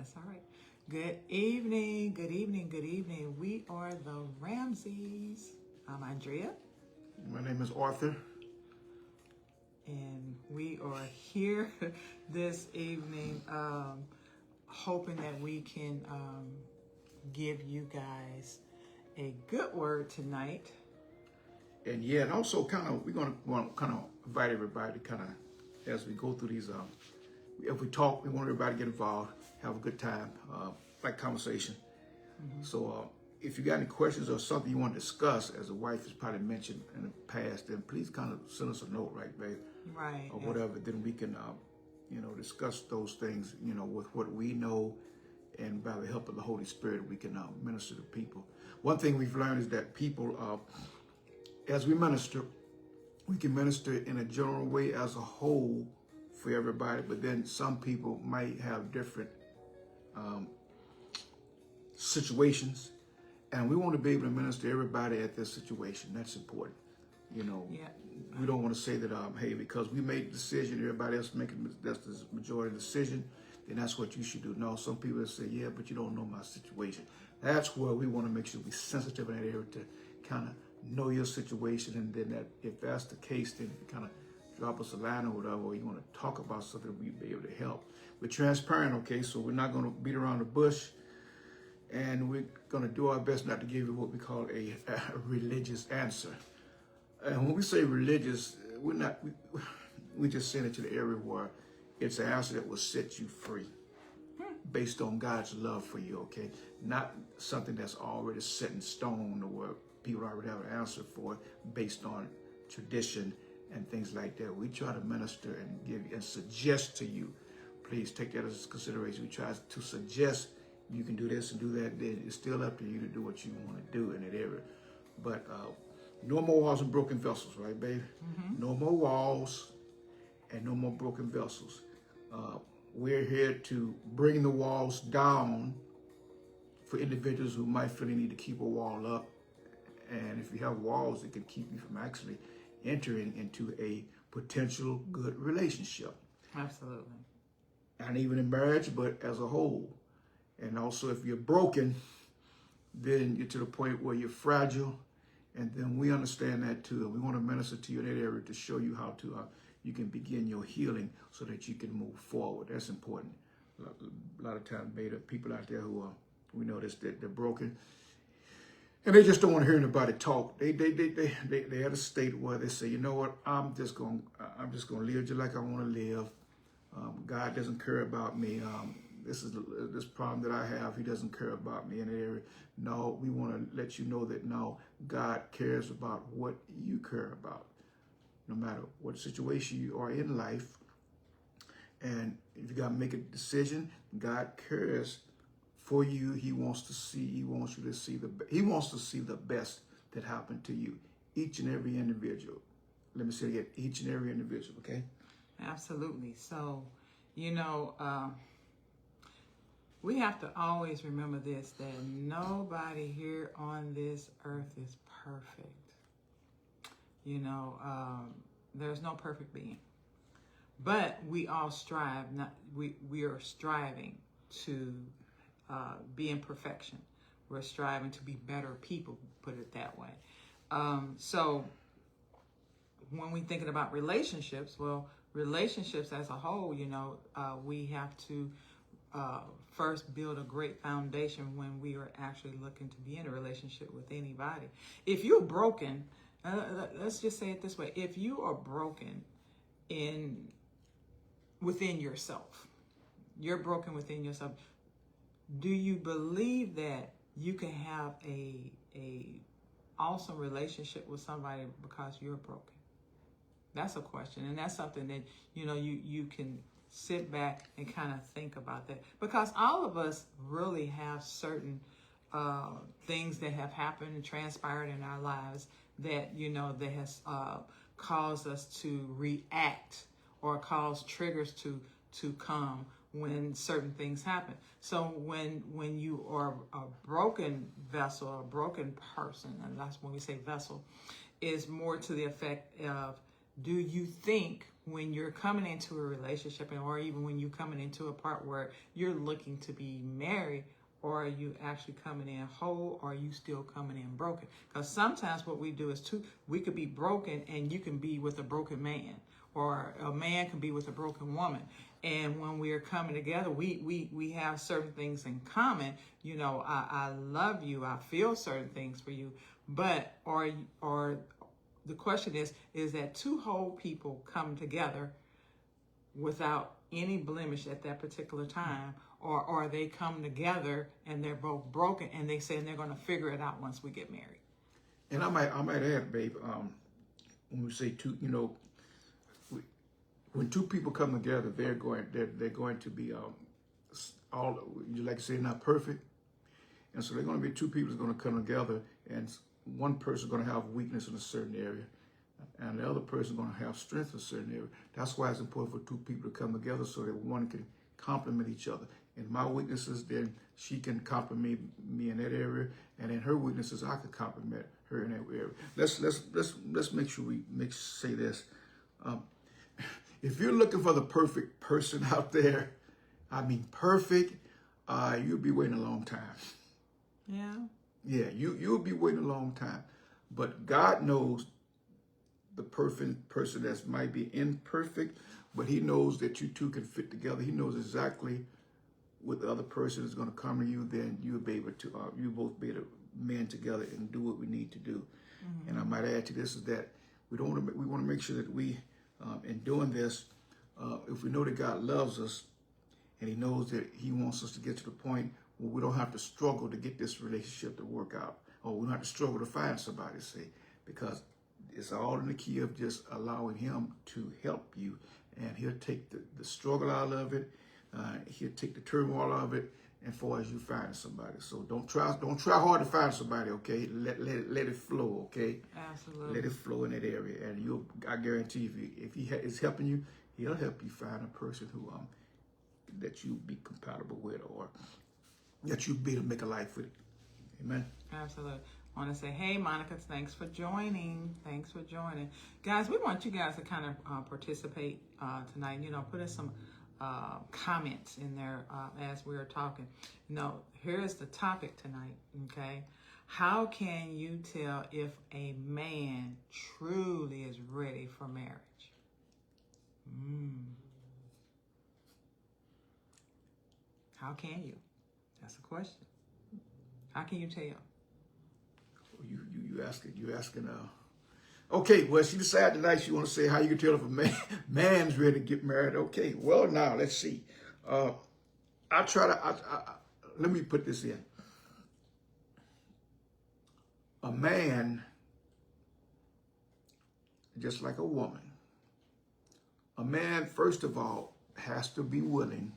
That's all right. Good evening, good evening, good evening. We are the Ramseys. I'm Andrea. My name is Arthur. And we are here this evening hoping that we can give you guys a good word tonight. And also we're going to kind of invite everybody to kind of, as we go through these, if we talk, we want everybody to get involved, have a good time, like conversation. Mm-hmm. So if you got any questions or something you want to discuss, as the wife has probably mentioned in the past, then please kind of send us a note, right, babe? Right. Or whatever. Then we can, discuss those things, with what we know, and by the help of the Holy Spirit, we can minister to people. One thing we've learned is that people, as we minister, we can minister in a general way as a whole for everybody, but then some people might have different situations, and we want to be able to minister to everybody at their situation. That's important. Yeah. We don't want to say that, hey, because we made the decision, everybody else making that's the majority decision, then that's what you should do. No, some people say, yeah, but you don't know my situation. That's where we want to make sure we're sensitive in that area to kind of know your situation, and then that if that's the case, then kind of drop us a line or whatever, or you want to talk about something, we'll be able to help. We're transparent, okay? So we're not going to beat around the bush, and we're going to do our best not to give you what we call a religious answer. And when we say religious, we're just saying it to the area where it's an answer that will set you free based on God's love for you, okay? Not something that's already set in stone or where people already have an answer for based on tradition and things like that. We try to minister and give and suggest to you. Please take that as consideration. We try to suggest you can do this and do that. Then it's still up to you to do what you want to do in that area. But no more walls and broken vessels, right, baby? Mm-hmm. No more walls and no more broken vessels. We're here to bring the walls down for individuals who might feel they need to keep a wall up. And if you have walls, it can keep you from actually entering into a potential good relationship. Absolutely. Not even in marriage, but as a whole. And also, if you're broken, then you're to the point where you're fragile. And then we understand that too. And we want to minister to you in that area to show you how to you can begin your healing so that you can move forward. That's important. A lot of times, people out there who we notice that they're broken, and they just don't want to hear anybody talk. They at a state where they say, you know what, I'm just gonna live just like I want to live. God doesn't care about me. This problem that I have, He doesn't care about me in the area. No, we want to let you know that no, God cares about what you care about, no matter what situation you are in life. And if you got to make a decision, God cares for you. He wants you to see the best that happened to you, each and every individual. Let me say it again, each and every individual, okay? Absolutely. So, we have to always remember this, that nobody here on this earth is perfect. There's no perfect being. But we all strive, we are striving to be in perfection. We're striving to be better people, put it that way. So when we're thinking about relationships, well, relationships as a whole, we have to first build a great foundation when we are actually looking to be in a relationship with anybody. If you're broken, let's just say it this way. If you are broken within yourself, you're broken within yourself, do you believe that you can have a awesome relationship with somebody because you're broken? That's a question, and that's something that you can sit back and kind of think about that, because all of us really have certain things that have happened and transpired in our lives that that has caused us to react or cause triggers to come when certain things happen. So when you are a broken vessel, or a broken person, and that's when we say vessel, is more to the effect of do you think when you're coming into a relationship, or even when you're coming into a part where you're looking to be married, or are you actually coming in whole, or are you still coming in broken? Because sometimes what we do is we could be broken and you can be with a broken man, or a man can be with a broken woman. And when we are coming together, we have certain things in common. You know, I love you, I feel certain things for you, but or the question is that two whole people come together without any blemish at that particular time, or they come together and they're both broken and they say they're going to figure it out once we get married. And I might add, babe, when we say two, you know, when two people come together, they're going to be all, you like to say, not perfect, and so they're going to be two people that's going to come together, and one person is going to have weakness in a certain area, and the other person is going to have strength in a certain area. That's why it's important for two people to come together so that one can complement each other. In my weaknesses, then she can compliment me in that area, and in her weaknesses, I can compliment her in that area. Let's make sure we say this. If you're looking for the perfect person out there, I mean perfect, you'll be waiting a long time. Yeah. Yeah, you'll be waiting a long time. But God knows the perfect person that might be imperfect, but he knows that you two can fit together. He knows exactly what the other person is going to come to you. Then you'll be able to, you both be able to mend together and do what we need to do. Mm-hmm. And I might add to this is that we want to make sure that we, in doing this, if we know that God loves us and he knows that he wants us to get to the point where we don't have to struggle to get this relationship to work out, or we don't have to struggle to find somebody, say, because it's all in the key of just allowing him to help you, and he'll take the struggle out of it, he'll take the turmoil out of it, and far as you find somebody. So don't try hard to find somebody, okay? Let it flow, okay? Absolutely. Let it flow in that area, and I guarantee you, if he is helping you, he'll help you find a person who that you be compatible with, or that you be able to make a life with. Amen. Absolutely. I want to say, hey, Monica, thanks for joining. Thanks for joining. Guys, we want you guys to kind of participate tonight. You know, put in some comments in there as we are talking. You know, here's the topic tonight, okay? How can you tell if a man truly is ready for marriage? How can you? That's the question. How can you tell? You asking. Okay, well, she decided tonight she want to say how you can tell if a man's ready to get married. Okay, well, now let's see. Let me put this in. A man, just like a woman, a man, first of all, has to be willing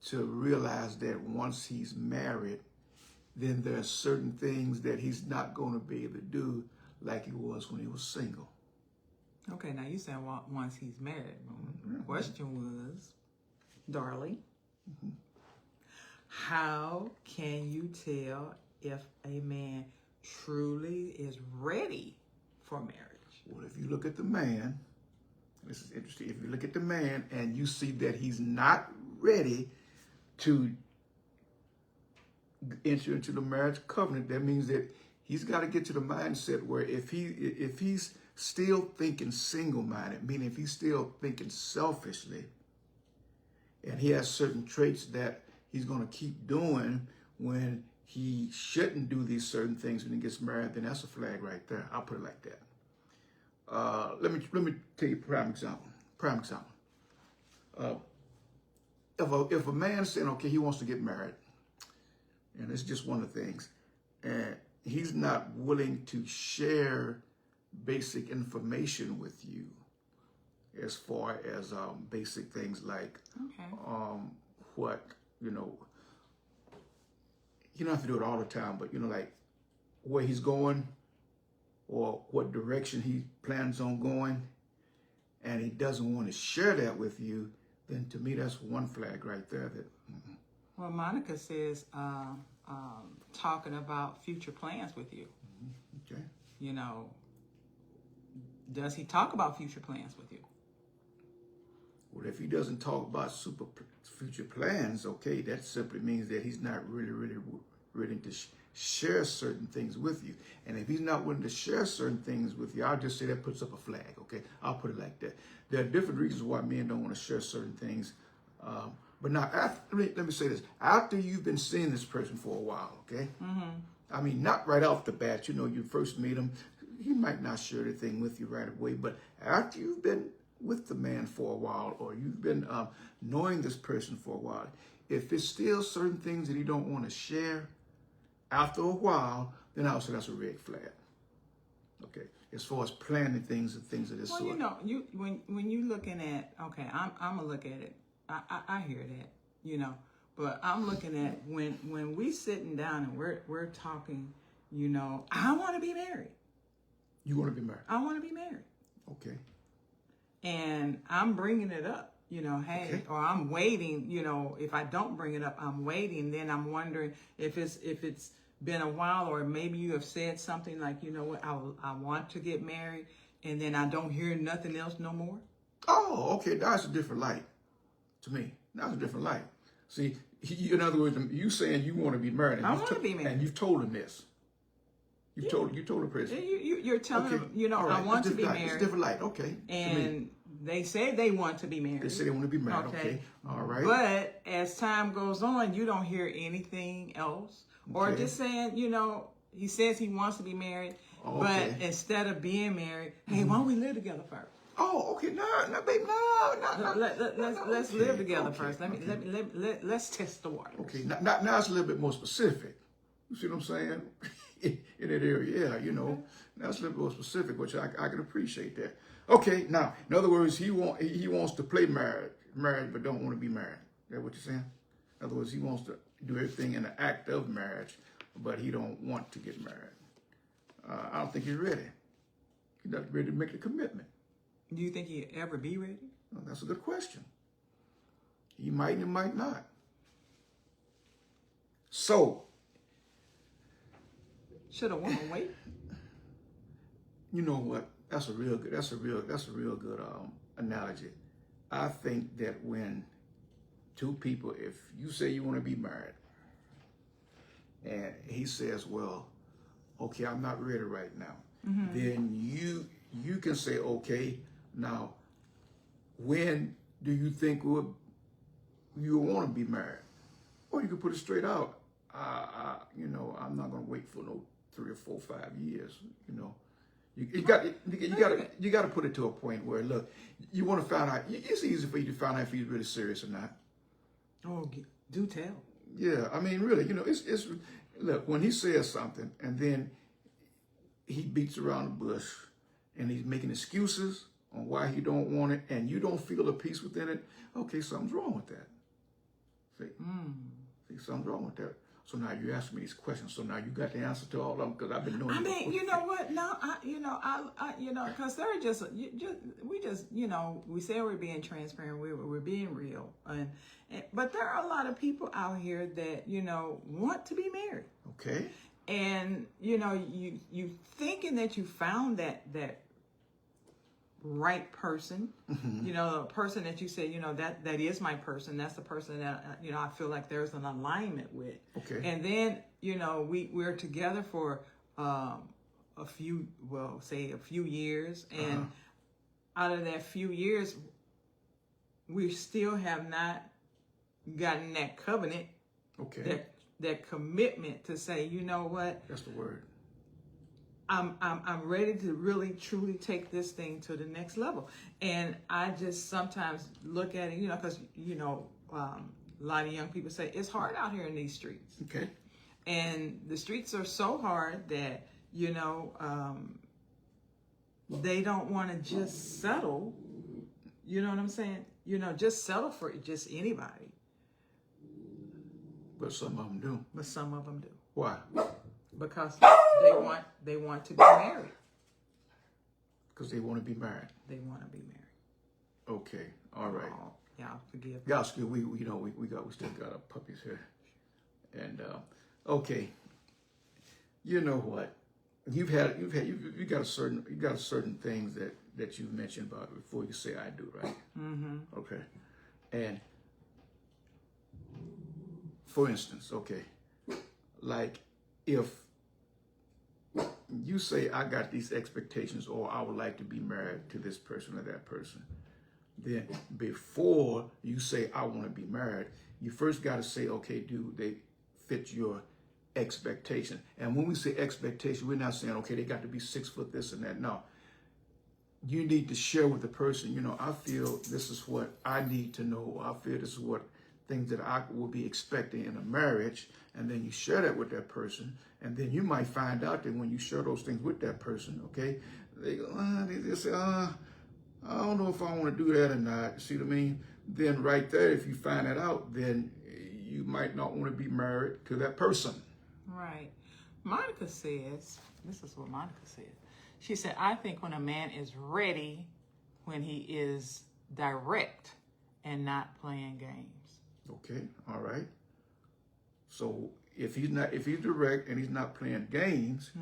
to realize that once he's married, then there are certain things that he's not going to be able to do like he was when he was single. Okay, now you said once he's married. The question was, darling, how can you tell if a man truly is ready for marriage? Well, if you look at the man, this is interesting. If you look at the man and you see that he's not ready to enter into the marriage covenant, that means that he's got to get to the mindset where if he's still thinking single-minded, meaning if he's still thinking selfishly, and he has certain traits that he's going to keep doing when he shouldn't do these certain things when he gets married, then that's a flag right there. I'll put it like that. Let me tell you a prime example. If a man's saying, okay, he wants to get married, and it's just one of the things, and he's not willing to share basic information with you as far as basic things like what, you know, you don't have to do it all the time, but, you know, like where he's going or what direction he plans on going, and he doesn't want to share that with you, then to me, that's one flag right there. Well, Monica says talking about future plans with you. Okay. You know, Does he talk about future plans with you? Well, if he doesn't talk about future plans, okay, that simply means that he's not really willing to share certain things with you. And if he's not willing to share certain things with you, I'll just say that puts up a flag, okay? I'll put it like that. There are different reasons why men don't want to share certain things. But now, let me say this. After you've been seeing this person for a while, okay? Mm-hmm. I mean, not right off the bat. You know, you first meet him, he might not share anything with you right away. But after you've been with the man for a while, or you've been knowing this person for a while, if it's still certain things that he don't want to share, after a while, then I'll say that's a red flag. Okay, as far as planning things and things of this sort. Well, you know, when you looking at, okay, I'm gonna look at it. I hear that, you know, but I'm looking at when we sitting down and we're talking, you know, I want to be married. You want to be married? I want to be married. Okay. And I'm bringing it up, you know, hey, okay. Or I'm waiting, you know, if I don't bring it up, I'm waiting. Then I'm wondering if it's been a while, or maybe you have said something like, you know what, I want to get married, and then I don't hear nothing else no more. Oh, okay, that's a different light to me. That's a different light. See, in other words, you saying you want to be married. I want to be married. And you've told him this. You told the person. You're telling them, you know, right. I want to be married. It's a different light, okay. And they say they want to be married. They say they want to be married, okay. All right. But as time goes on, you don't hear anything else. Okay. Or just saying, you know, he says he wants to be married, but instead of being married, hey, why don't we live together first? Oh, okay. No, baby, no. Let's live together first. Let's test the water. Okay. Now it's a little bit more specific. You see what I'm saying? In that area, yeah, you know, that's a little bit more specific, which I can appreciate that. Okay, now, in other words, he wants to play married, but don't want to be married. Is that what you're saying? In other words, he wants to do everything in the act of marriage, but he don't want to get married. I don't think he's ready. He's not ready to make the commitment. Do you think he'll ever be ready? Well, that's a good question. He might and might not. So, should a woman wait? You know what? That's a real good analogy. I think that when two people, if you say you want to be married, and he says, well, okay, I'm not ready right now, then you can say, okay, now, when do you think you want to be married? Or you can put it straight out. You know, I'm not going to wait for no 3 or 4, 5 years. You know, you got to put it to a point where, look, you want to find out. It's easy for you to find out if he's really serious or not. Oh, do tell. Yeah, I mean, really, you know, it's look, when he says something and then he beats around the bush and he's making excuses on why he don't want it, and you don't feel a peace within it, okay, something's wrong with that. See, something's wrong with that. So now you ask me these questions. So now you got the answer to all of them, because I've been knowing. I mean, you know what? No, because they're just, you know, we say we're being transparent, we're being real, but there are a lot of people out here that, you know, want to be married. Okay. And you know, you thinking that you found that right person, you know, the person that you say, you know, that is my person. That's the person that, you know, I feel like there's an alignment with. Okay. And then, you know, we're together for a few years. And out of that few years, we still have not gotten that covenant. Okay. That commitment to say, you know what? That's the word. I'm ready to really truly take this thing to the next level. And I just sometimes look at it, you know, because, you know, a lot of young people say it's hard out here in these streets. Okay. And the streets are so hard that, you know, they don't want to just settle. You know what I'm saying? You know, just settle for just anybody. But some of them do. But some of them do. Why? Because they want to be married. Because they want to be married. They want to be married. Okay. All right. Oh, y'all forgive. Y'all still we still got our puppies here. And okay. You know what? you got certain things that you mentioned about before you say I do, right? Okay. And for instance, okay, like if you say I got these expectations or I would like to be married to this person or that person, then before you say I want to be married, you first got to say, okay, do they fit your expectation? And when we say expectation, we're not saying, okay, they got to be 6 foot this and that. No. You need to share with the person, you know, I feel this is what I need to know. I feel this is what things that I will be expecting in a marriage. And then you share that with that person. And then you might find out that when you share those things with that person, okay, they go, they say, I don't know if I want to do that or not. See what I mean? Then right there, if you find that out, then you might not want to be married to that person. Right. Monica says, this is what Monica said. She said, I think when a man is ready, when he is direct and not playing games. Okay, all right. So if he's direct and he's not playing games,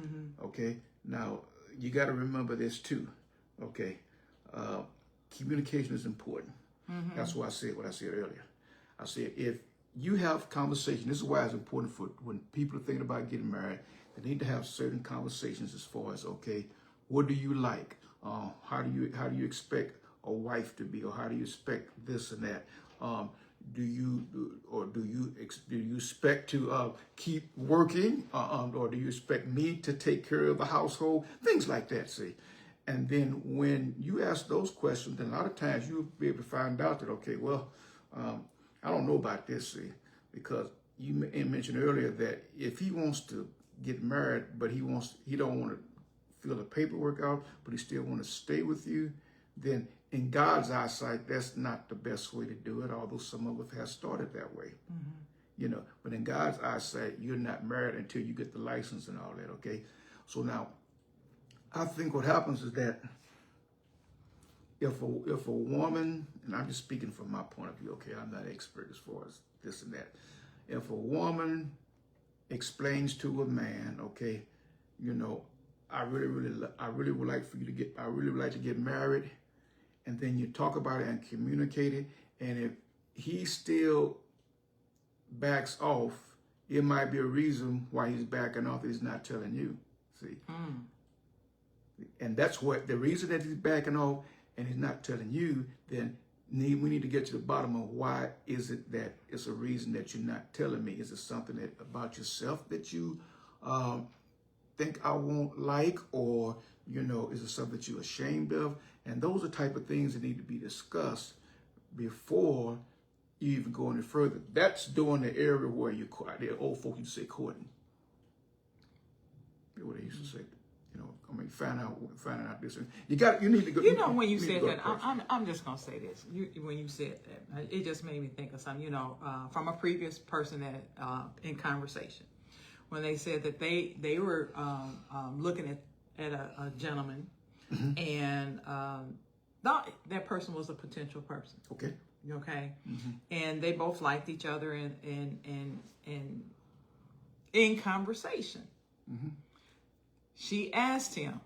okay, now you got to remember this too, okay. Communication is important. That's why I said what I said earlier. I said if you have conversation, this is why it's important for when people are thinking about getting married, they need to have certain conversations as far as, okay, what do you like? How do you expect a wife to be, or how do you expect this and that? Do you expect to keep working, or do you expect me to take care of the household? Things like that, see. And then when you ask those questions, then a lot of times you'll be able to find out that, okay, well, I don't know about this, see, because you mentioned earlier that if he wants to get married, but he don't want to fill the paperwork out, but he still want to stay with you, then in God's eyesight, that's not the best way to do it, although some of us have started that way. You know, but in God's eyesight, you're not married until you get the license and all that, okay? So now, I think what happens is that if a woman, and I'm just speaking from my point of view, okay, I'm not an expert as far as this and that. If a woman explains to a man, okay, you know, I really would like to get married, and then you talk about it and communicate it, and if he still backs off, it might be a reason why he's backing off. He's not telling you, see. And that's what the reason that he's backing off and he's not telling you, then we need to get to the bottom of why is it that it's a reason that you're not telling me. Is it something that about yourself that you think I won't like, or, you know, is it something that you're ashamed of? And those are type of things that need to be discussed before you even go any further. That's during the area where you, the old folk used to say courting. What they used to say. You know, I mean, finding out this. You need to go. You know, when you said that, I'm just gonna say this. When you said that, it just made me think of something. You know, from a previous person that in conversation, when they said that they were looking at a gentleman, and thought that person was a potential person. Okay. Okay. And they both liked each other and in conversation. She asked him,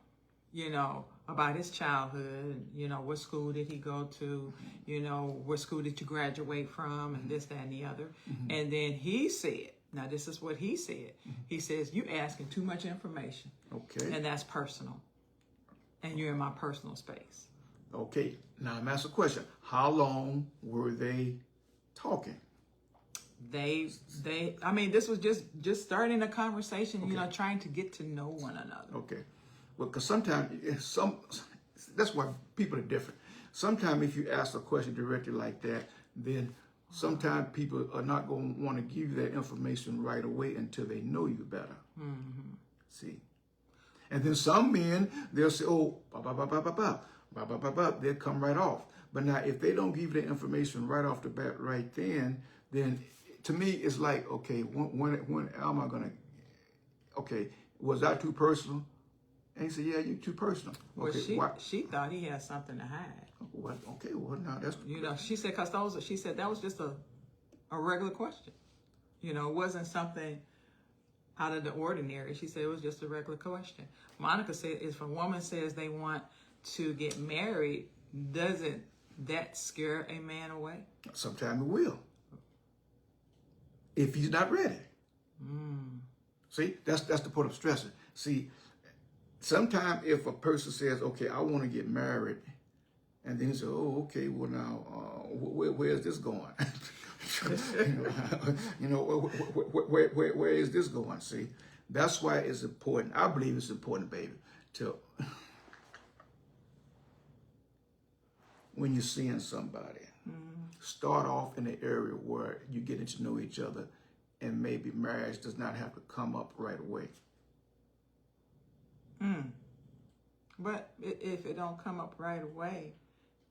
you know, about his childhood, you know, what school did he go to, you know, what school did you graduate from, and this, that, and the other. And then he said, now this is what he said. He says, you asking too much information. Okay. And that's personal. And you're in my personal space. Okay. Now I'm asking a question. How long were they talking? I mean, this was just starting a conversation, you know, trying to get to know one another. Okay. Well, because sometimes that's why people are different. Sometimes if you ask a question directly like that, then sometimes people are not going to want to give you that information right away until they know you better. See? And then some men, they'll say, oh, they'll come right off. But now, if they don't give you the information right off the bat right then to me, it's like, okay, when am I going to, okay, was that too personal? And he said, yeah, you're too personal. Okay, well, she thought he had something to hide. Well, okay, well, now that's... You know, she said, that was just a regular question. You know, it wasn't something out of the ordinary. She said it was just a regular question. Monica said if a woman says they want to get married, doesn't that scare a man away? Sometimes it will. If he's not ready. See, that's the point of stressing. See, sometimes if a person says, okay, I want to get married, and then he says, oh, okay, well now, where's this going? Where is this going? See, that's why it's important. I believe it's important, baby, to when you're seeing somebody, start off in an area where you're getting to know each other, and maybe marriage does not have to come up right away. But if it don't come up right away,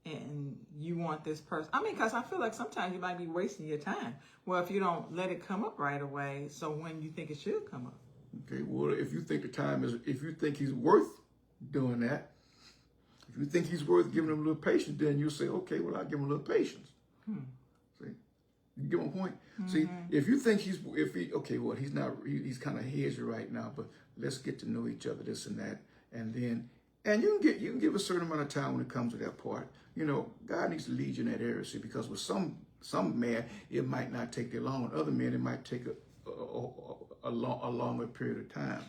and you want this person, I mean, because I feel like sometimes you might be wasting your time. Well, if you don't let it come up right away, so when you think it should come up. Okay, well, if you think the time is, if you think he's worth doing that, if you think he's worth giving him a little patience, then you say, okay, well, I'll give him a little patience. See, you get my point? See, if you think he's kind of hedgy right now, but let's get to know each other, this and that, and then, and you can give a certain amount of time when it comes to that part. You know, God needs to lead you in that area, see, because with some men, it might not take that long. With other men, it might take a longer period of time.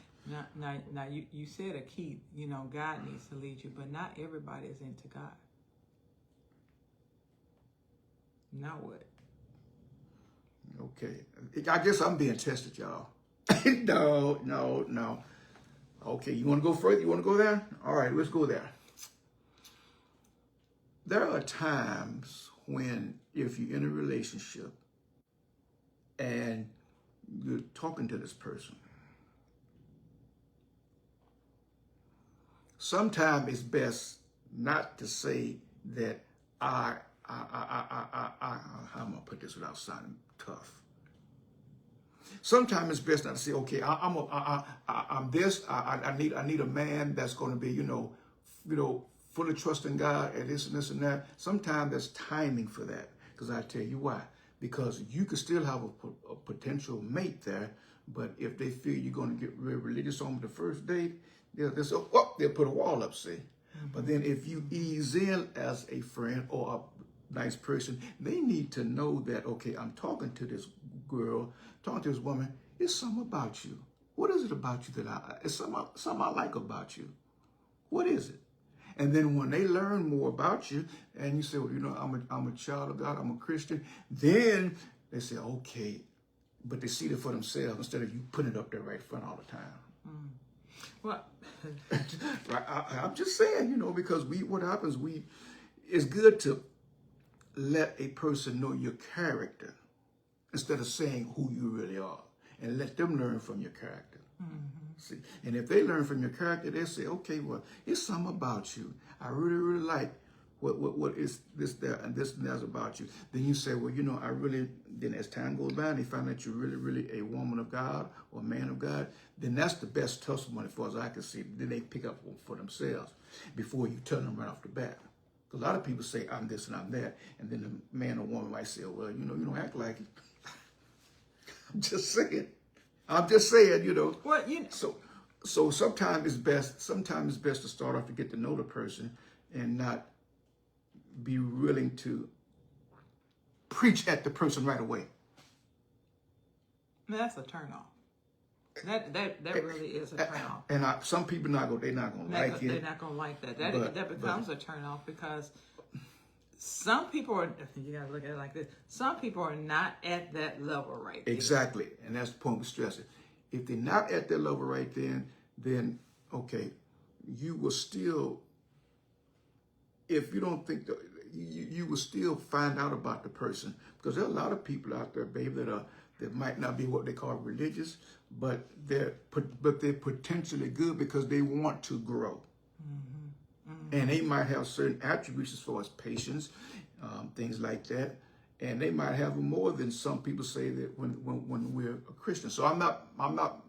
Now you said a key, you know, God needs to lead you, but not everybody is into God. Now what? Okay. I guess I'm being tested, y'all. No. Okay, you want to go further? You want to go there? All right, let's go there. There are times when, if you're in a relationship and you're talking to this person, sometimes it's best not to say that how am I gonna put this without sounding tough? Sometimes it's best not to say, okay, I'm this. I need a man that's going to be, you know, fully trusting God and this and that. Sometimes there's timing for that. Because I tell you why. Because you could still have a potential mate there, but if they feel you're going to get real religious on the first date, they'll put a wall up, see. But then if you ease in as a friend or a nice person, they need to know that, okay, I'm talking to this girl, talking to this woman, it's something about you. What is it about you that it's something I like about you? What is it? And then when they learn more about you, and you say, well, you know, I'm a child of God, I'm a Christian, then they say, okay, but they see it for themselves instead of you putting it up there right front all the time. Well, right, I'm just saying, you know, because what happens, it's good to let a person know your character instead of saying who you really are, and let them learn from your character. See, and if they learn from your character, they say, okay, well, it's something about you. I really, really like what is this, that, and this and that's about you. Then you say, well, you know, then as time goes by and they find that you're really, really a woman of God or a man of God, then that's the best testimony as far as I can see. Then they pick up for themselves before you tell them right off the bat. Because a lot of people say, I'm this and I'm that. And then the man or woman might say, well, you know, you don't act like it. I'm just saying, you know. well, you know. So sometimes it's best to start off to get to know the person and not be willing to preach at the person right away. That's a turnoff. That really is a turnoff. And some people they're not gonna like it. They're not gonna like that. That becomes a turnoff because some people are. You gotta look at it like this. Some people are not at that level right there. Exactly, and that's the point we're stressing. If they're not at that level right then okay, you will still. If you don't think you will still find out about the person, because there are a lot of people out there, babe, that might not be what they call religious, but they're potentially good because they want to grow, and they might have certain attributes as far as patience, things like that, and they might have more than some people say that when we're a Christian. So I'm not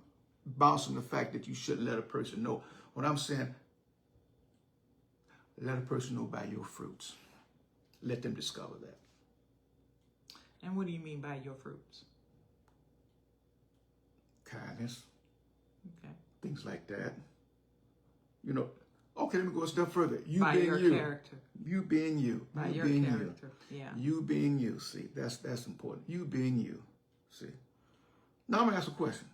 bouncing the fact that you shouldn't let a person know. What I'm saying, let a person know by your fruits. Let them discover that. And what do you mean by your fruits? Kindness. kindness, Okay. things like that. You know, okay, let me go a step further. You By being your you. character. You being you. By You your being character. you. Yeah. You being you. See, that's important. You being you. See. Now I'm gonna ask a question.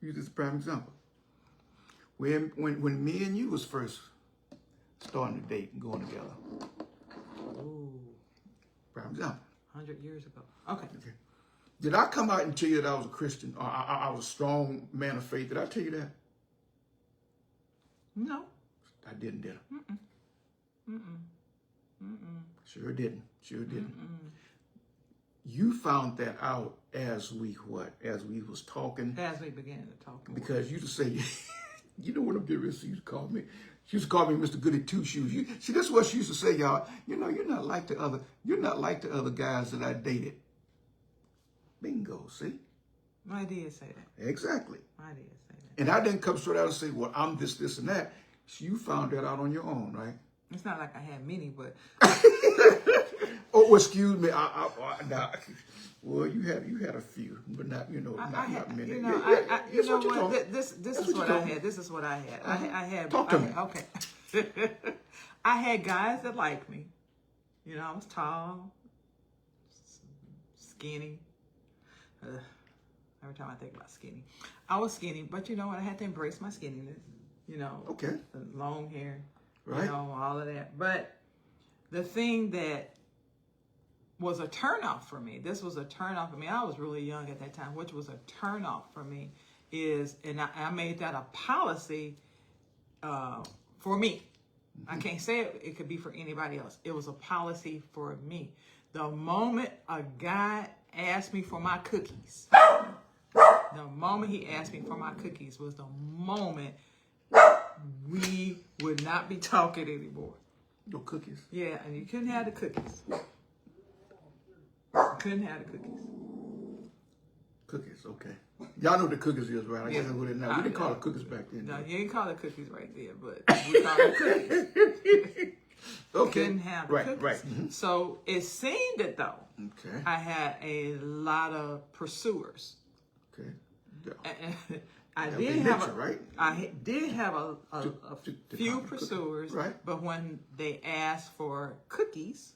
Use this as a prime example. When me and you was first starting to date and going together. Ooh. Prime example. 100 years ago. Okay. Did I come out and tell you that I was a Christian or I was a strong man of faith? Did I tell you that? No. I didn't, did I? Mm-mm. Mm-mm. Mm-mm. Sure didn't. Sure didn't. Mm-mm. You found that out as we was talking. As we began to talk. Because you just say, you know what I'm getting ready to see you call me? She used to call me Mr. Goody Two Shoes. See, that's what she used to say, y'all. You know, you're not like the other guys that I dated. Bingo, see? I did say that. Exactly. I did say that. And I didn't come straight out and say, well, I'm this, and that. You found that out on your own, right? It's not like I had many, but Oh, excuse me. Nah. Well, you had a few, but not not many. You know, This you know what you told me. what? This is what I had. This is what I had. I had. Talk to me. Okay. I had guys that liked me. You know, I was tall, skinny. Every time I think about skinny, I was skinny. But you know what? I had to embrace my skinniness. You know, Okay. The long hair, Right. you know, all of that. But the thing that was a turnoff for me, this was a turnoff for me. I was really young at that time, which was a turnoff for me, is, and I made that a policy for me. I can't say it could be for anybody else. It was a policy for me. The moment a guy asked me for my cookies, the moment he asked me for my cookies was the moment we would not be talking anymore. No cookies. Yeah, and you couldn't have the cookies. Couldn't have the cookies. Cookies, okay. Y'all know what the cookies is, right? I guess Yeah. that's what it is now. We didn't call it cookies back then. No, you ain't call it cookies right there, but we call it cookies. Okay. Couldn't have the cookies. Right. Mm-hmm. So it seemed that though Okay. I had a lot of pursuers. Okay. Yeah. And I That did was have nature, right? I did have a to few cookie, pursuers, right? But when they asked for cookies,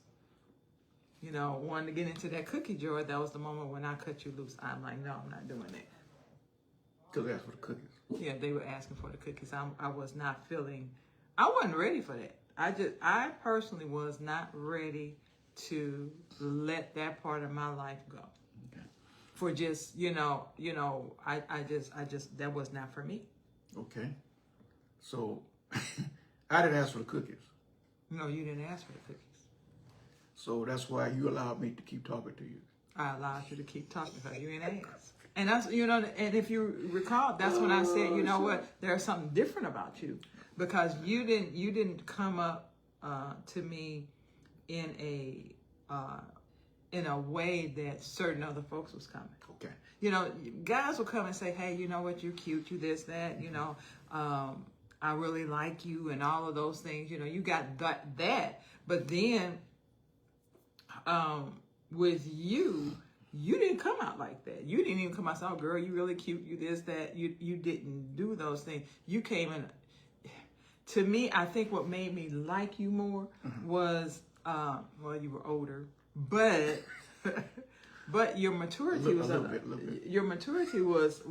you know, wanted to get into that cookie jar, that was the moment when I cut you loose. I'm like, no, I'm not doing that. Because they asked for the cookies. Yeah, they were asking for the cookies. I was not feeling, I wasn't ready for that. I personally was not ready to let that part of my life go. Okay. For just, I just, that was not for me. Okay. So I didn't ask for the cookies. No, you didn't ask for the cookies. So that's why you allowed me to keep talking to you. I allowed you to keep talking to her. You ain't asked. And that's, and if you recall, that's when I said, you know what, there's something different about you. Because you didn't come up to me in a way that certain other folks was coming. Okay. You know, guys will come and say, hey, you know what, you're cute, you this, that, you know, I really like you and all of those things. You know, you got that. But then with you didn't come out like that. You didn't even come out and say, oh, girl, you really cute, you this, that. You didn't do those things. You came in. To me, I think what made me like you more was, well, you were older, but your maturity was a little bit. Your maturity was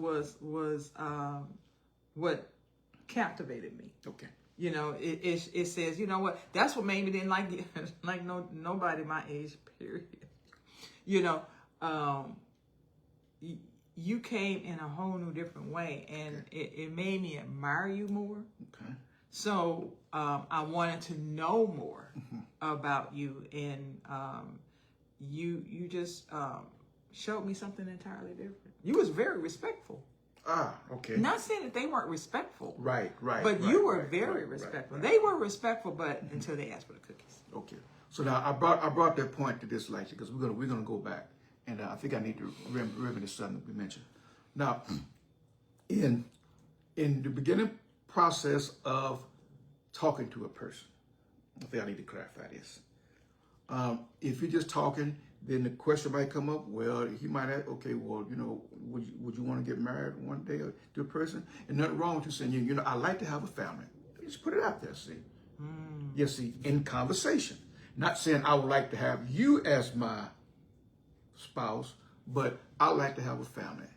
what captivated me. Okay. You know, it says, you know what? That's what made me didn't like nobody my age. Period. You know, you came in a whole new different way, and it made me admire you more. Okay. So I wanted to know more about you, and you just showed me something entirely different. You was very respectful. Ah, okay. Not saying that they weren't respectful. Right. But you were very respectful. Right. They were respectful, but until they asked for the cookies. Okay. So now I brought that point to this lecture because we're gonna go back, and I think I need to remember this something we mentioned. Now, in the beginning process of talking to a person, I think I need to clarify this. If you're just talking, then the question might come up. Well, he might ask, okay, well, you know, would you want to get married one day to a person? And nothing wrong with you saying, you know, I like to have a family. Just put it out there, see. You see, in conversation. Not saying I would like to have you as my spouse, but I like to have a family.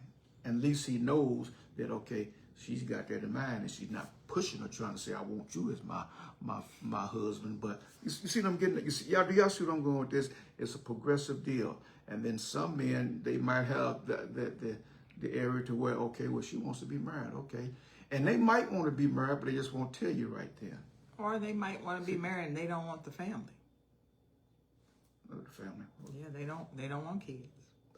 And at least he knows that, okay, she's got that in mind, and she's not pushing or trying to say, I want you as my husband. But you see what I'm getting at? You see, y'all see what I'm going with this? It's a progressive deal. And then some men, they might have the area to where, okay, well, she wants to be married, okay. And they might want to be married, but they just won't tell you right then. Or they might want to be married and they don't want the family. The family. Yeah, they don't want kids.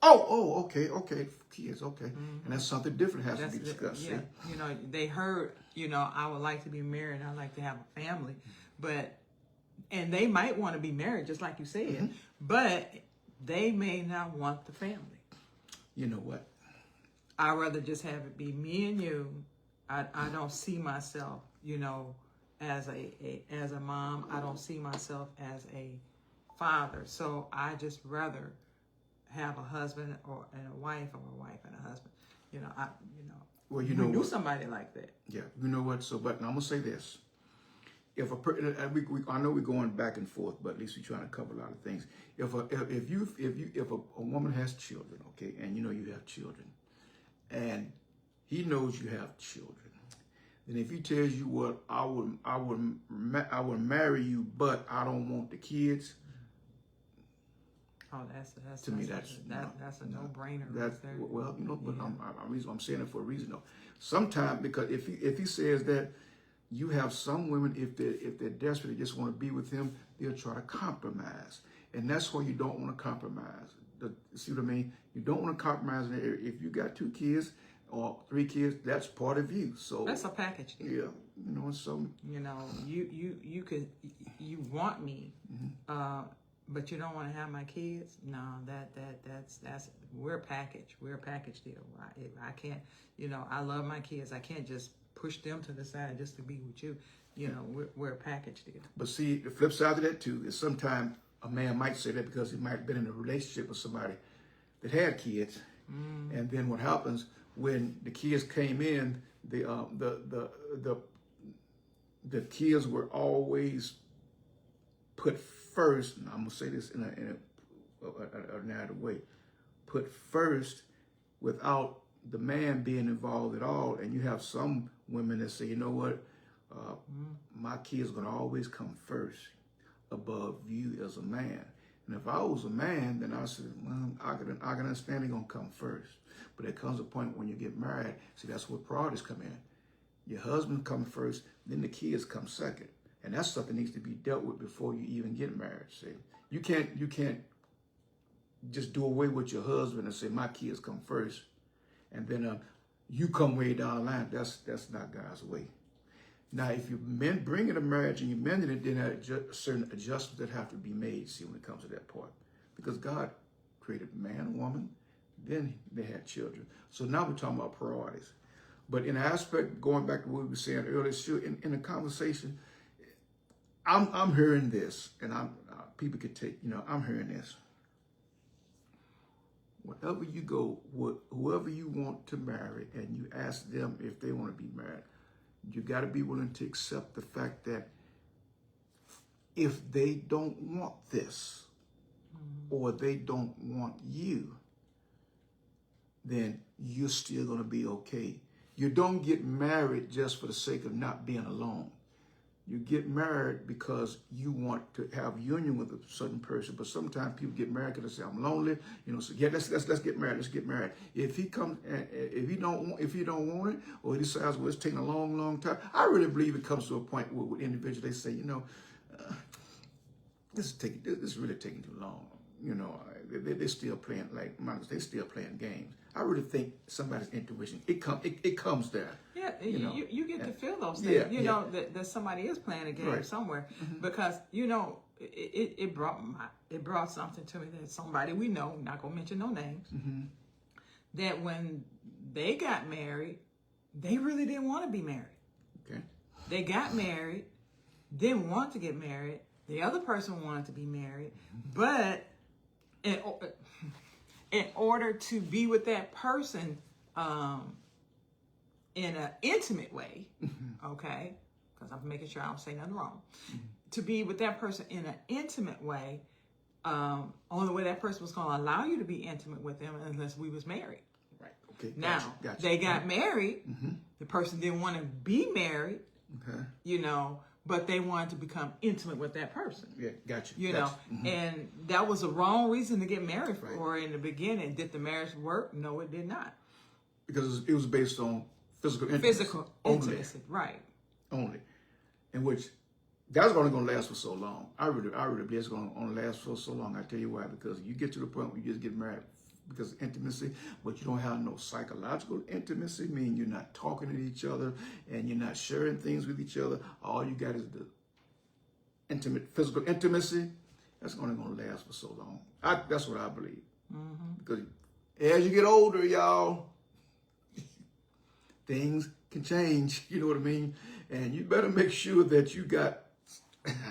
Okay, kids, okay. And that's something different has to be discussed. Yeah, see? you know, they heard, you know, I would like to be married and I like to have a family, and they might want to be married, just like you said, but they may not want the family. You know what? I'd rather just have it be me and you. I don't see myself, you know, as a mom. I don't see myself as a father. So I just rather have a husband and a wife, or a wife and a husband. You know, Well, you know knew what? somebody like that. Yeah, you know what? So, but I'm gonna say this: if I know we're going back and forth, but at least we're trying to cover a lot of things. If a woman has children, okay, and you know you have children, and he knows you have children, then if he tells you what I would marry you, but I don't want the kids. Oh, that's to me, that's a no-brainer. That's right there. well, you know, but I'm saying it for a reason though. Sometimes because if he says that, you have some women, if they're desperate, they just want to be with him, they'll try to compromise, and that's why you don't want to compromise. See what I mean? You don't want to compromise. If you got 2 kids or 3 kids, that's part of you. So that's a package deal. Yeah, you know, so you know, you want me, but you don't want to have my kids. No, that's we're a package. We're a package deal. I can't, you know, I love my kids. I can't just push them to the side just to be with you. You know, we're a package deal. But see, the flip side of that too is sometimes a man might say that because he might have been in a relationship with somebody that had kids, and then what happens when the kids came in, the kids were always put first. And I'm gonna say this in a narrative way, put first without the man being involved at all. And you have some women that say, you know what, my kids gonna always come first above you as a man. And if I was a man, then I said, well, I can understand they're gonna come first. But there comes a point when you get married, see, that's where priorities come in. Your husband comes first, then the kids come second. And that's something that needs to be dealt with before you even get married. See, you can't just do away with your husband and say, my kids come first, and then you come way down the line. That's not God's way. Now, if you bring in a marriage and you mend it, then there are certain adjustments that have to be made, see, when it comes to that part. Because God created man and woman, then they had children. So now we're talking about priorities. But in the aspect, going back to what we were saying earlier, sure, in the conversation, I'm hearing this, and people could take, you know, I'm hearing this. Wherever you go, whoever you want to marry, and you ask them if they want to be married, you got to be willing to accept the fact that if they don't want this, or they don't want you, then you're still going to be okay. You don't get married just for the sake of not being alone. You get married because you want to have union with a certain person. But sometimes people get married because they say, I'm lonely. You know, so yeah, let's get married. Let's get married. If he comes, if he don't want it, or he decides, well, it's taking a long, long time. I really believe it comes to a point where with individuals they say, you know, this is really taking too long. You know, they're still playing they're still playing games. I really think somebody's intuition, it comes there. Yeah, you get to feel those things. Yeah, you know that somebody is playing a game somewhere, because you know it brought something to me that somebody we know, not gonna mention no names, that when they got married, they really didn't want to be married. Okay. They got married, didn't want to get married. The other person wanted to be married, but in order to be with that person in an intimate way, okay, because I'm making sure I don't say nothing wrong, to be with that person in an intimate way, only way that person was going to allow you to be intimate with them unless we was married. Right. Okay. Now, gotcha. they got married. The person didn't want to be married, Okay. you know, but they wanted to become intimate with that person. Yeah. Gotcha. You gotcha. know, and that was the wrong reason to get married for in the beginning. Did the marriage work? No, it did not. Because it was based on physical intimacy. Physical intimacy, right. Only. In which that's only going to last for so long. I really believe it's going to only last for so long. I tell you why. Because you get to the point where you just get married because of intimacy, but you don't have no psychological intimacy, meaning you're not talking to each other and you're not sharing things with each other. All you got is the intimate, physical intimacy. That's only going to last for so long. That's what I believe. Because as you get older, y'all, things can change. You know what I mean? And you better make sure that you got.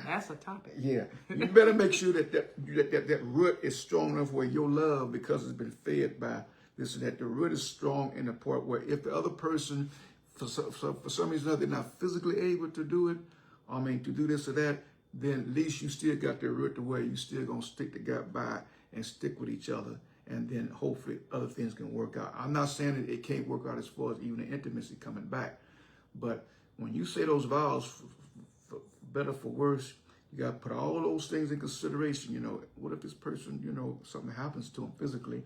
That's a topic. Yeah, you better make sure that root is strong enough where your love, because it's been fed by this and that, the root is strong in the part where if the other person, for some reason or other, they're not physically able to do it, to do this or that, then at least you still got the root to where you still gonna stick the gap by and stick with each other, and then hopefully other things can work out. I'm not saying that it can't work out as far as even the intimacy coming back, but when you say those vows, for better, for worse, you got to put all those things in consideration. You know, what if this person, you know, something happens to them physically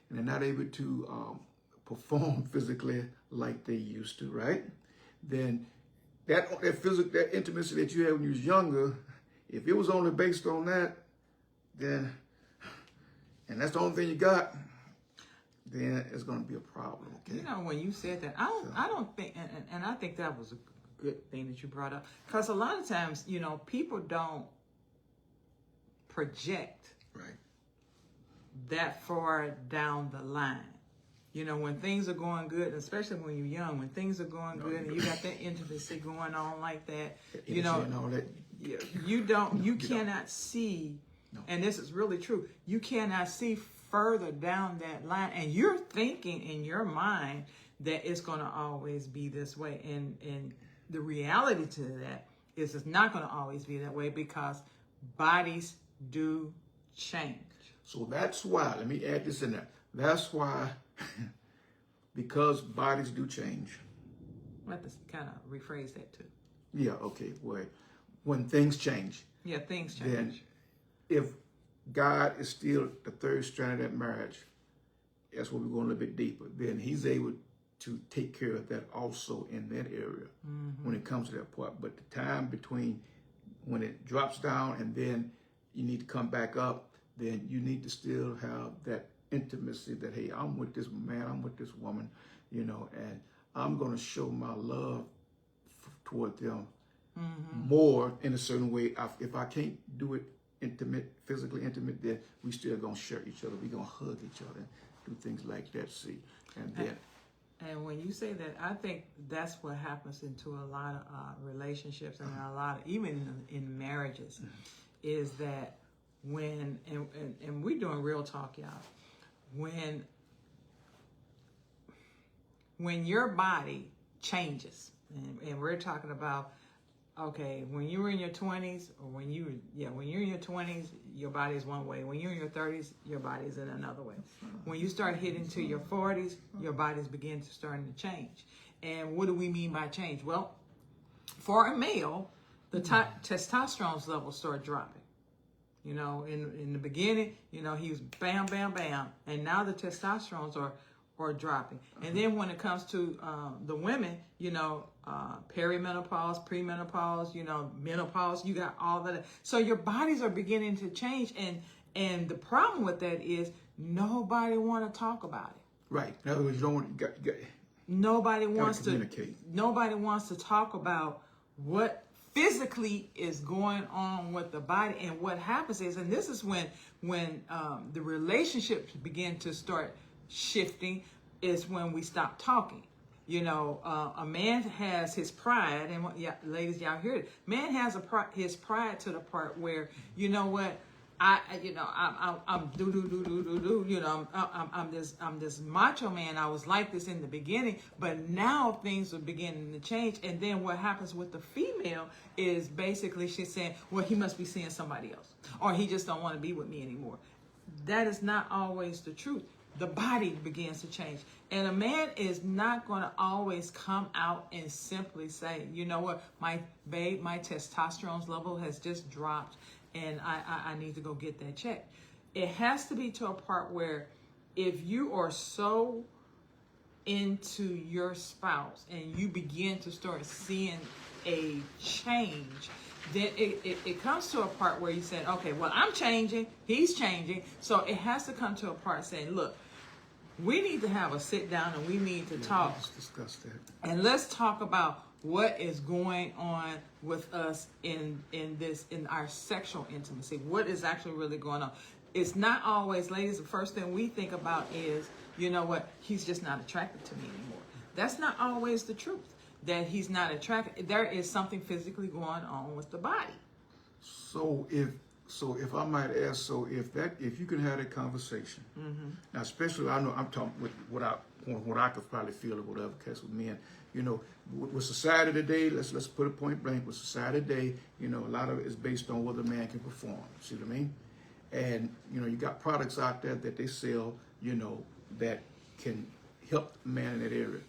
and they're not able to perform physically like they used to, right? Then that intimacy that you had when you was younger, if it was only based on that, then, and that's the only thing you got, then it's going to be a problem. Okay. You know, when you said that, I don't think, and I think that was a good thing that you brought up, because a lot of times, you know, people don't project that far down the line. You know, when things are going good, especially when you're young, when things are going good and you got that intimacy going on like that, you know, you cannot see, and this is really true, you cannot see further down that line, and you're thinking in your mind that it's going to always be this way, and the reality to that is it's not going to always be that way, because bodies do change. So that's why, let me add this in there. That's why, because bodies do change. I have to kind of rephrase that too. Yeah, okay. Well, when things change. Yeah, things change. Then if God is still the third strand of that marriage, that's where we're going a little bit deeper, then he's able to take care of that also in that area when it comes to that part. But the time between when it drops down and then you need to come back up, then you need to still have that intimacy that, hey, I'm with this man, I'm with this woman, you know, and I'm going to show my love toward them more in a certain way. If I can't do it intimate, physically intimate, then we still going to share each other. We're going to hug each other, do things like that, see. And then... And when you say that, I think that's what happens into a lot of relationships and a lot of, even in marriages, is that when, and we're doing real talk, y'all, when your body changes, and we're talking about, okay, when you were in your 20s, or when you're in your 20s, your body is one way. When you're in your 30s, your body is in another way. When you start hitting to your 40s, your bodies begin to starting to change. And what do we mean by change? Well, for a male, the testosterone levels start dropping. You know, in the beginning, you know, he was bam, bam, bam, and now the testosterones are dropping. And then when it comes to the women, you know, perimenopause, premenopause, you know, menopause, you got all that. So your bodies are beginning to change, and the problem with that is nobody want to talk about it. Right. In other words, you don't want to nobody wants to communicate. Nobody wants to talk about what physically is going on with the body. And what happens is, and this is when the relationships begin to start shifting, is when we stop talking. You know, a man has his pride, and ladies, y'all hear it. Man has his pride to the part where, you know what, I'm do. You know, I'm this macho man. I was like this in the beginning, but now things are beginning to change. And then what happens with the female is basically she's saying, well, he must be seeing somebody else, or he just don't want to be with me anymore. That is not always the truth. The body begins to change. And a man is not going to always come out and simply say, you know what, my testosterone level has just dropped and I need to go get that checked. It has to be to a part where if you are so into your spouse and you begin to start seeing a change, then it comes to a part where you say, okay, well, I'm changing, he's changing. So it has to come to a part saying, look, we need to have a sit down and we need to talk. Let's discuss that. And let's talk about what is going on with us in our sexual intimacy. What is actually really going on? It's not always, ladies, the first thing we think about is, you know what, he's just not attracted to me anymore. That's not always the truth, that he's not attracted. There is something physically going on with the body. So if I might ask, if you can have that conversation, now especially I know I'm talking with what I could probably feel or whatever case with men, you know, with society today, let's put it point blank, with society today, you know, a lot of it is based on whether a man can perform. See what I mean? And you know, you got products out there that they sell, you know, that can help the man in that area.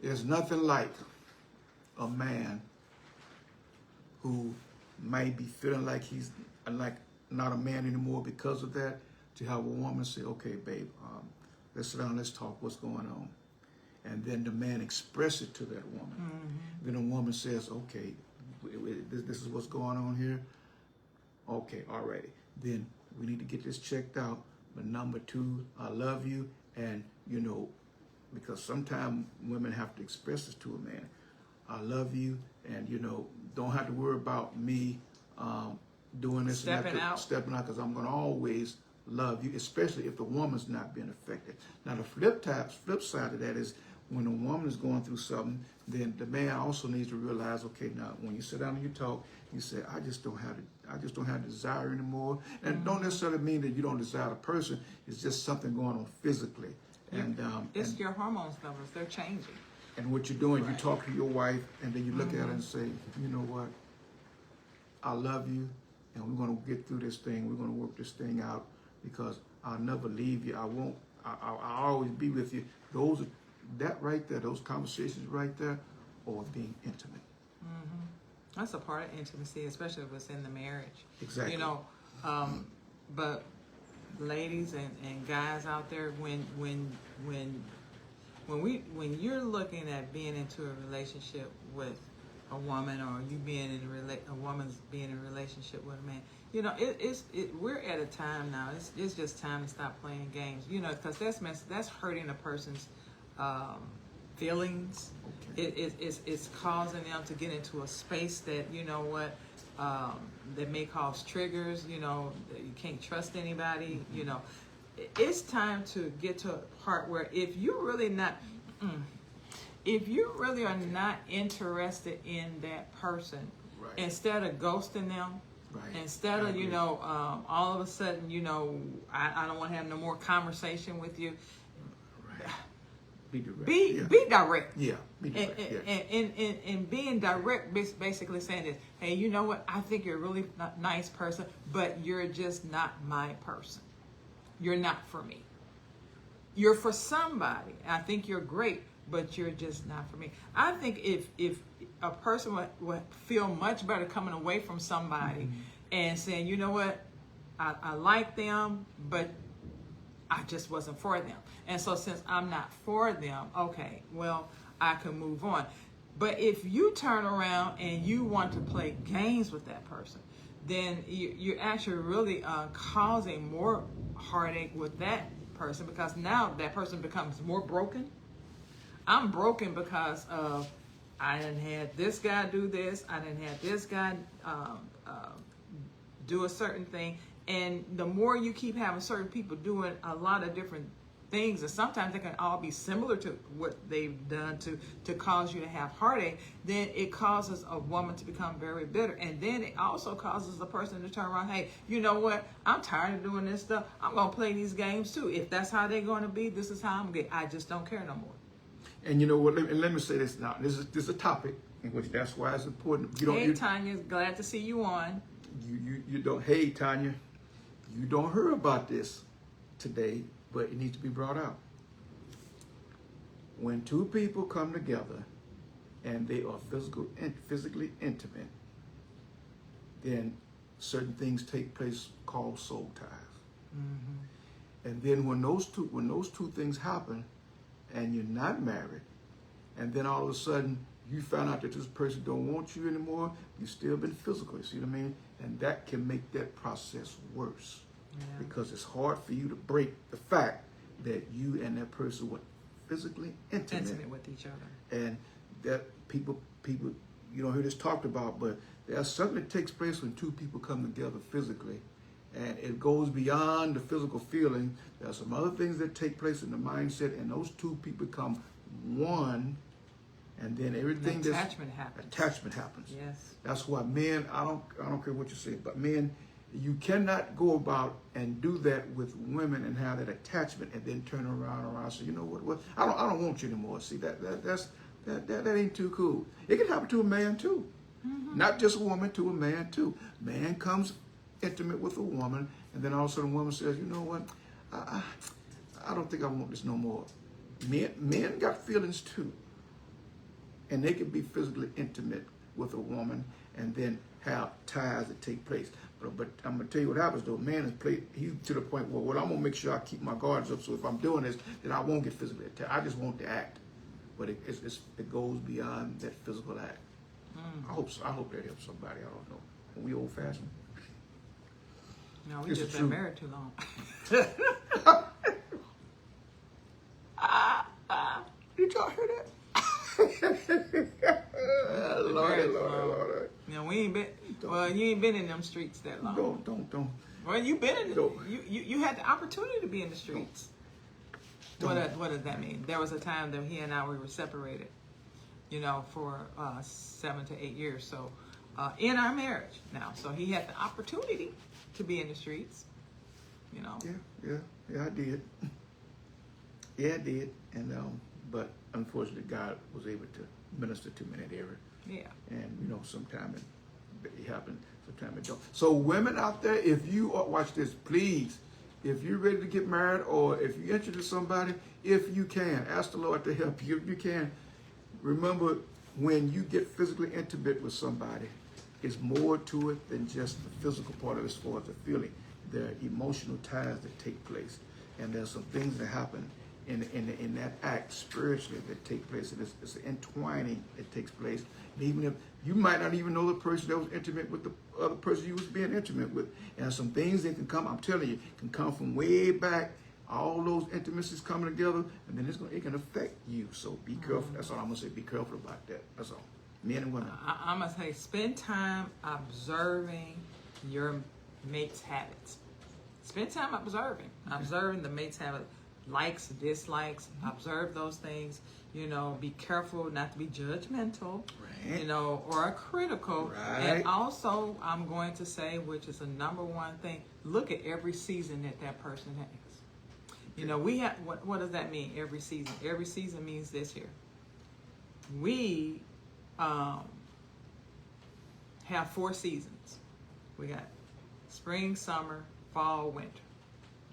There's nothing like a man who might be feeling like he's like not a man anymore because of that, to have a woman say, okay, babe, let's sit down, let's talk, what's going on? And then the man express it to that woman. Then the woman says, okay, this is what's going on here. Okay, alrighty. Then we need to get this checked out. But number two, I love you. And, you know, because sometimes women have to express this to a man. I love you, and, you know, don't have to worry about me doing this stepping out, because I'm going to always love you, especially if the woman's not being affected. Now, the flip side of that is when a woman is going through something, then the man also needs to realize, okay, now when you sit down and you talk, you say, I just don't have desire anymore. And don't necessarily mean that you don't desire a person. It's just something going on physically. And it's your hormones levels, they're changing. And what you're doing, you talk to your wife, and then you look at her and say, you know what, I love you, and we're going to get through this thing. We're going to work this thing out, because I'll never leave you. I'll always be with you. That right there, those conversations right there, are being intimate. That's a part of intimacy, especially if it's in the marriage. Exactly. You know, but ladies and guys out there, when you're looking at being into a relationship with a woman, or you being in a woman's being in a relationship with a man, you know, we're at a time now. It's just time to stop playing games. You know, because that's hurting a person's feelings. Okay. It's causing them to get into a space that, you know what, that may cause triggers. You know, that you can't trust anybody. You know, it's time to get to a part where if you really are not interested in that person, Right. instead of ghosting them, Right. instead of, you know, all of a sudden, you know, I don't want to have no more conversation with you. Right. Be direct. Be direct. Yeah. Be direct. And being direct, basically saying this, hey, you know what? I think you're a really nice person, but you're just not my person. You're not for me. You're for somebody. I think you're great, but you're just not for me. I think if a person would feel much better coming away from somebody and saying, you know what, I like them, but I just wasn't for them. And so since I'm not for them, okay, well, I can move on. But if you turn around and you want to play games with that person, then you're actually really causing more heartache with that person, because now that person becomes more broken. I'm broken because of I didn't have this guy do this. I didn't have this guy do a certain thing. And the more you keep having certain people doing a lot of different things, and sometimes they can all be similar to what they've done to cause you to have heartache, then it causes a woman to become very bitter. And then it also causes the person to turn around, hey, you know what? I'm tired of doing this stuff. I'm going to play these games too. If that's how they're going to be, this is how I'm going to I just don't care no more. And you know what? Let me say this now. This is a topic in which that's why it's important. Hey, Tanya, glad to see you on. You don't. Hey, Tanya, you don't hear about this today, but it needs to be brought out. When two people come together and they are physically intimate, then certain things take place called soul ties. Mm-hmm. And then when those two things happen, and you're not married, and then all of a sudden you found out that this person don't want you anymore, you've still been physical, you see what I mean? And that can make that process worse. Yeah. Because it's hard for you to break the fact that you and that person were physically intimate with each other. And that people you don't hear this talked about, but there's something that takes place when two people come together physically. And it goes beyond the physical feeling. There are some other things that take place in the mindset, and those two people become one, and then everything attachment happens. Yes. That's why men, I don't care what you say, but men, you cannot go about and do that with women and have that attachment and then turn around and say, you know what, I don't want you anymore. See, that ain't too cool. It can happen to a man too. Mm-hmm. Not just a woman, to a man too. Man comes intimate with a woman, and then all of a sudden a woman says, you know what, I don't think I want this no more. Men got feelings too, and they can be physically intimate with a woman and then have ties that take place. But I'm gonna tell you what happens though. Man he's to the point where, well, I'm gonna make sure I keep my guards up, so if I'm doing this, then I won't get physically attacked. I just want to act. But it goes beyond that physical act. I hope that helps somebody. I don't know. Are we old fashioned? No, we just been married too long. Did y'all hear that? Lord. No, we ain't been. Well, you ain't been in them streets that long. Don't. Well, you been in. You had the opportunity to be in the streets. What does that mean? There was a time that he and I we were separated, for 7 to 8 years. So, in our marriage now, so he had the opportunity to be in the streets, Yeah, I did. Yeah, I did, and but unfortunately, God was able to minister to me in that area. Yeah. And sometimes it happens, sometimes it don't. So women out there, if you watch this, please, if you're ready to get married or if you're interested in somebody, if you can, ask the Lord to help you. If you can, remember when you get physically intimate with somebody, it's more to it than just the physical part of it as far as the feeling. There are emotional ties that take place. And there's some things that happen in that act spiritually that take place. And it's an entwining that takes place. And even if you might not even know the person that was intimate with the other person you was being intimate with. And some things that can come, I'm telling you, can come from way back. All those intimacies coming together, and then it can affect you. So be careful. That's all I'm going to say. Be careful about that. That's all. Men and women. I'm going to say spend time observing your mate's habits. Spend time observing the mate's habits, likes, dislikes, observe those things. Be careful not to be judgmental, right. Or critical. Right. And also, I'm going to say, which is the number one thing, look at every season that person has. We have, what does that mean, every season? Every season means this here. We have 4 seasons. We got spring, summer, fall, winter.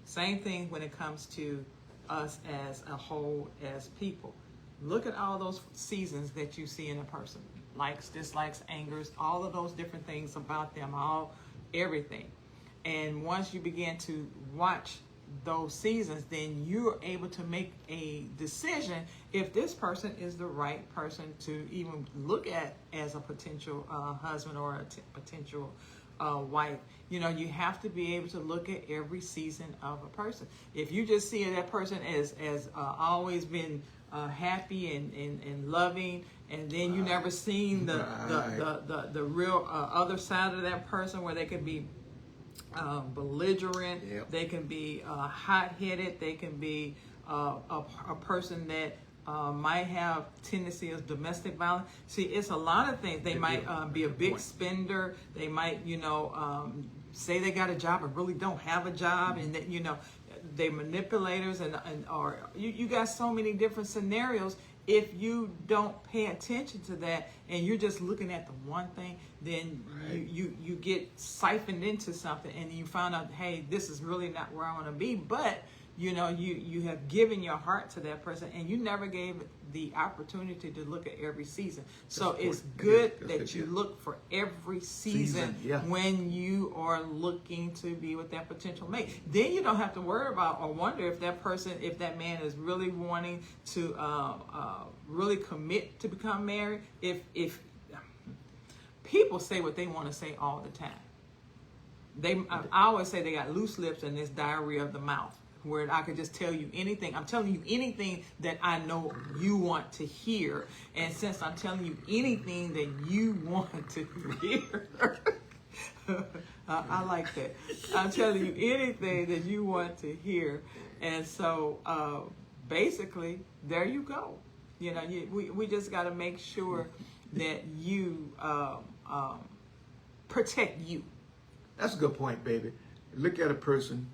Same thing when it comes to us as a whole, as people. Look at all those seasons that you see in a person. Likes, dislikes, angers, all of those different things about them, everything. And once you begin to watch those seasons, then you're able to make a decision if this person is the right person to even look at as a potential husband or a potential wife. You have to be able to look at every season of a person. If you just see that person as always been happy and loving, and then you never seen the real other side of that person where they could be belligerent, yep. They can be hot-headed, they can be a person that might have tendency of domestic violence. See, it's a lot of things. They might be a big spender. They might, say they got a job and really don't have a job, and that, they manipulators or you got so many different scenarios. If you don't pay attention to that and you're just looking at the one thing, then you get siphoned into something, and you find out, hey, this is really not where I want to be. But you have given your heart to that person, and you never gave it the opportunity to look at every season. So it's good that you look for every season when you are looking to be with that potential mate. Then you don't have to worry about or wonder if that man is really wanting to really commit to become married. If people say what they want to say all the time, I always say they got loose lips and this diarrhea of the mouth, where I could just tell you anything. I'm telling you anything that I know you want to hear. And since I'm telling you anything that you want to hear, I like that. I'm telling you anything that you want to hear. And so basically, there you go. We just got to make sure that you protect you. That's a good point, baby. Look at a person,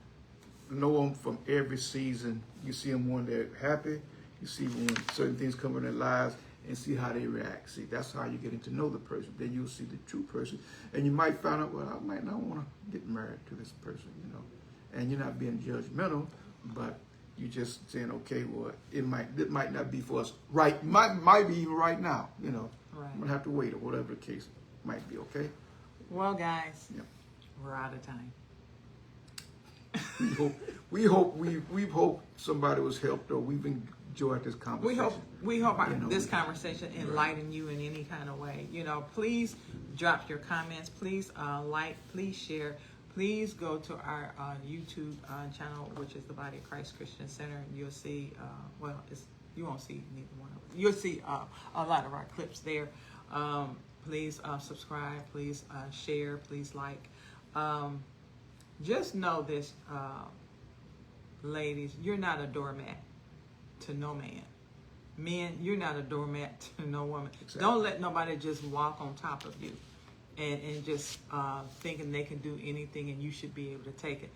know them from every season. You see them when they're happy. You see when certain things come in their lives, and see how they react. See, that's how you're getting to know the person. Then you'll see the true person, and you might find out, well, I might not want to get married to this person, And you're not being judgmental, but you're just saying, okay, well, it might not be for us right. Might be even right now. Right. I'm gonna have to wait, or whatever the case might be. Okay. Well, guys, we're out of time. We hope somebody was helped, or we've enjoyed this conversation. We hope this conversation enlightened you in any kind of way. Please drop your comments. Please like. Please share. Please go to our YouTube channel, which is the Body of Christ Christian Center, and you'll see. You won't see neither one of us. You'll see a lot of our clips there. Please subscribe. Please share. Please like. Just know this, ladies, you're not a doormat to no man. Men, you're not a doormat to no woman. Exactly. Don't let nobody just walk on top of you and just thinking they can do anything and you should be able to take it.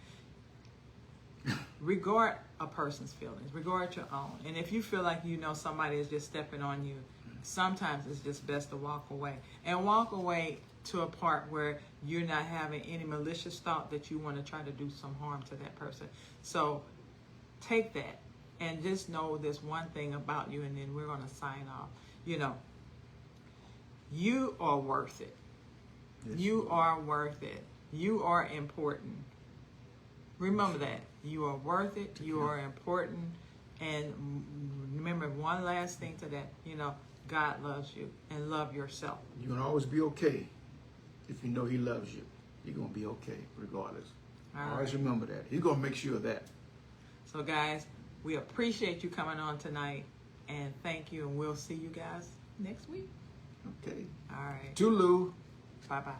Regard a person's feelings. Regard your own. And if you feel like somebody is just stepping on you, sometimes it's just best to walk away. And walk away to a part where you're not having any malicious thought that you want to try to do some harm to that person. So take that and just know this one thing about you, and then we're going to sign off. You are worth it. Yes. You are worth it. You are important. Remember that. You are worth it. You are important. And remember one last thing to that. God loves you, and love yourself. You're going to always be okay. If you know he loves you, you're going to be okay regardless. Always remember that. He's going to make sure of that. So, guys, we appreciate you coming on tonight, and thank you, and we'll see you guys next week. Okay. All right. Toodaloo. Bye-bye.